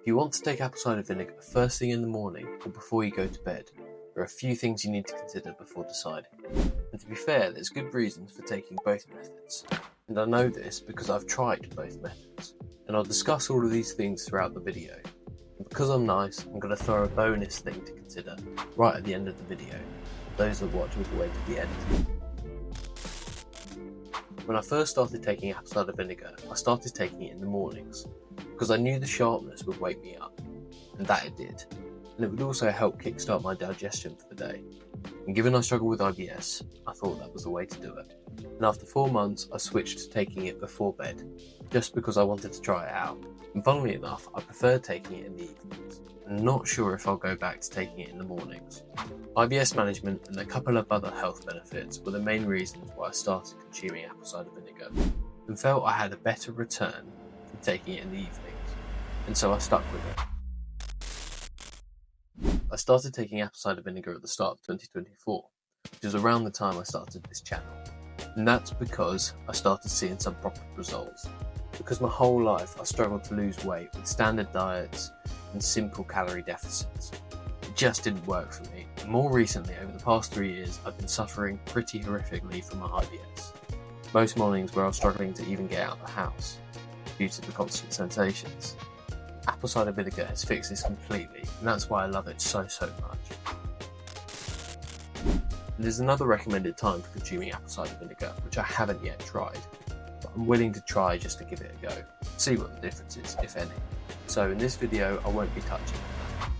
If you want to take apple cider vinegar first thing in the morning or before you go to bed, there are a few things you need to consider before deciding. And to be fair, there's good reasons for taking both methods. And I know this because I've tried both methods. And I'll discuss all of these things throughout the video. And because I'm nice, I'm going to throw a bonus thing to consider right at the end of the video. Those that watch all the way to the end. When I first started taking apple cider vinegar, I started taking it in the mornings because I knew the sharpness would wake me up, and that it did. And it would also help kickstart my digestion for the day. And given I struggle with IBS, I thought that was the way to do it. And after 4 months, I switched to taking it before bed, just because I wanted to try it out. And funnily enough, I prefer taking it in the evenings. I'm not sure if I'll go back to taking it in the mornings. IBS management and a couple of other health benefits were the main reasons why I started consuming apple cider vinegar, and felt I had a better return from taking it in the evenings, and so I stuck with it. I started taking apple cider vinegar at the start of 2024, which is around the time I started this channel, and that's because I started seeing some proper results. Because my whole life I struggled to lose weight with standard diets and simple calorie deficits. It just didn't work for me. And more recently, over the past 3 years, I've been suffering pretty horrifically from my IBS. Most mornings where I was struggling to even get out of the house due to the constant sensations. Apple cider vinegar has fixed this completely, and that's why I love it so much. And there's another recommended time for consuming apple cider vinegar, which I haven't yet tried, but I'm willing to try just to give it a go, see what the difference is, if any. So in this video, I won't be touching on that.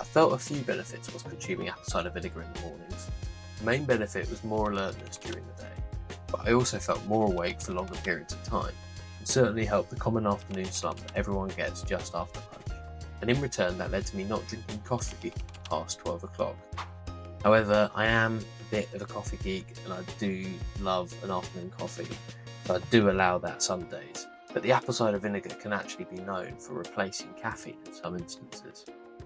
I felt a few benefits whilst consuming apple cider vinegar in the mornings. The main benefit was more alertness during the day, but I also felt more awake for longer periods of time, and certainly helped the common afternoon slump that everyone gets just after lunch. And in return, that led to me not drinking coffee past 12 o'clock. However, I am a bit of a coffee geek and I do love an afternoon coffee, so I do allow that some days. But the apple cider vinegar can actually be known for replacing caffeine in some instances,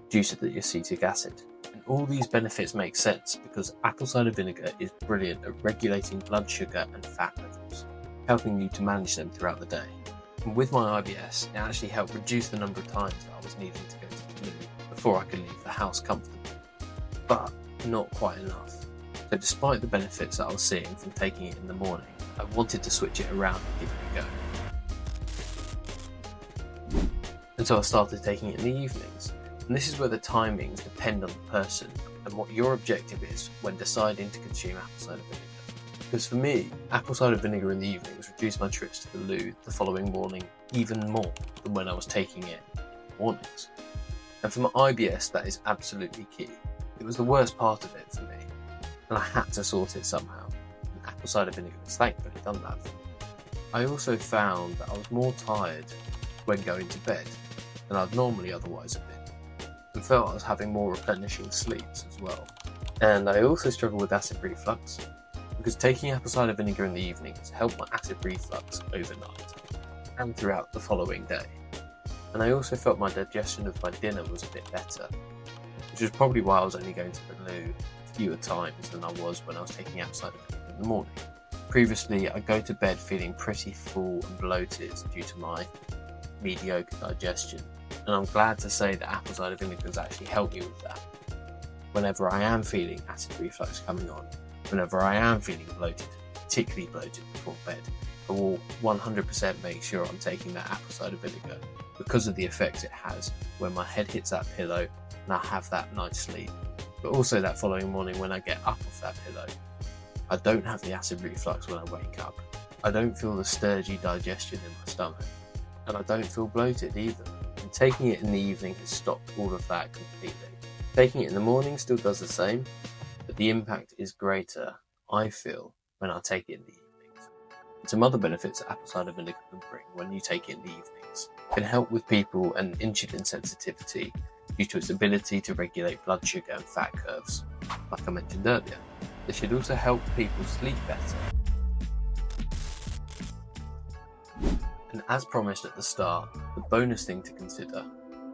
due to the acetic acid. And all these benefits make sense because apple cider vinegar is brilliant at regulating blood sugar and fat levels, helping you to manage them throughout the day. And with my IBS, it actually helped reduce the number of times that I was needing to go to the loo before I could leave the house comfortably. But not quite enough. So despite the benefits that I was seeing from taking it in the morning, I wanted to switch it around and give it a go. And so I started taking it in the evenings. And this is where the timings depend on the person and what your objective is when deciding to consume apple cider vinegar. Because for me, apple cider vinegar in the evenings reduced my trips to the loo the following morning even more than when I was taking it in the mornings. And for my IBS, that is absolutely key. It was the worst part of it for me, and I had to sort it somehow, and apple cider vinegar has thankfully done that for me. I also found that I was more tired when going to bed than I'd normally otherwise have been, and felt I was having more replenishing sleeps as well. And I also struggle with acid reflux, because taking apple cider vinegar in the evenings helped my acid reflux overnight, and throughout the following day. And I also felt my digestion of my dinner was a bit better, which is probably why I was only going to the loo fewer times than I was when I was taking apple cider vinegar in the morning. Previously, I'd go to bed feeling pretty full and bloated due to my mediocre digestion, and I'm glad to say that apple cider vinegar has actually helped me with that. Whenever I am feeling acid reflux coming on, whenever I am feeling bloated, particularly bloated before bed, I will 100% make sure I'm taking that apple cider vinegar because of the effects it has when my head hits that pillow and I have that night's sleep. But also that following morning when I get up off that pillow, I don't have the acid reflux when I wake up. I don't feel the sturgy digestion in my stomach, and I don't feel bloated either. And taking it in the evening has stopped all of that completely. Taking it in the morning still does the same, but the impact is greater, I feel, when I take it in the evenings. And some other benefits that apple cider vinegar can bring when you take it in the evenings can help with people and insulin sensitivity due to its ability to regulate blood sugar and fat curves, like I mentioned earlier. This should also help people sleep better. And as promised at the start, the bonus thing to consider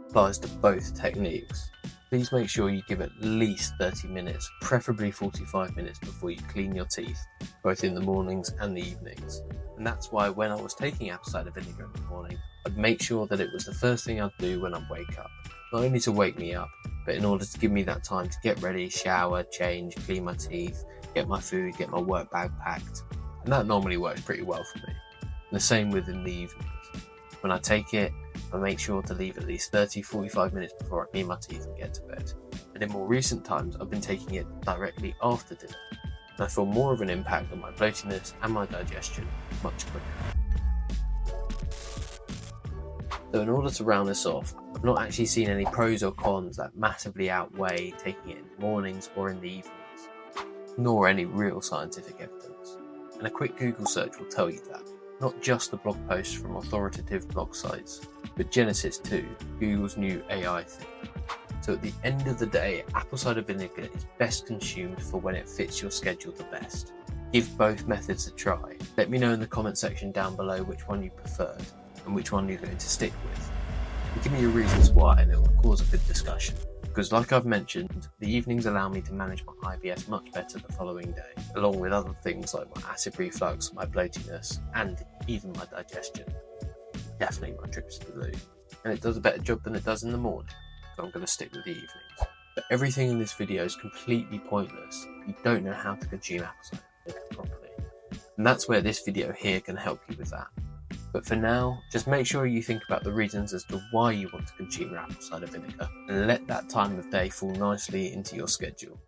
applies to both techniques. Please make sure you give at least 30 minutes, preferably 45 minutes before you clean your teeth, both in the mornings and the evenings. And that's why when I was taking apple cider vinegar in the morning, I'd make sure that it was the first thing I'd do when I wake up. Not only to wake me up, but in order to give me that time to get ready, shower, change, clean my teeth, get my food, get my work bag packed. And that normally works pretty well for me. And the same with in the evenings. When I take it, I make sure to leave at least 30-45 minutes before I clean my teeth and get to bed. And in more recent times, I've been taking it directly after dinner. And I feel more of an impact on my bloatiness and my digestion much quicker. So in order to round this off, I've not actually seen any pros or cons that massively outweigh taking it in the mornings or in the evenings, nor any real scientific evidence. And a quick Google search will tell you that. Not just the blog posts from authoritative blog sites, but Genesis too, Google's new AI thing. So at the end of the day, apple cider vinegar is best consumed for when it fits your schedule the best. Give both methods a try. Let me know in the comment section down below which one you preferred and which one you're going to stick with. And give me your reasons why, and it will cause a good discussion. Because like I've mentioned, the evenings allow me to manage my IBS much better the following day, along with other things like my acid reflux, my bloatiness, and even my digestion. Definitely my trips to the loo. And it does a better job than it does in the morning, so I'm going to stick with the evenings. But everything in this video is completely pointless if you don't know how to consume apple cider vinegar properly. And that's where this video here can help you with that. But for now, just make sure you think about the reasons as to why you want to consume your apple cider vinegar and let that time of day fall nicely into your schedule.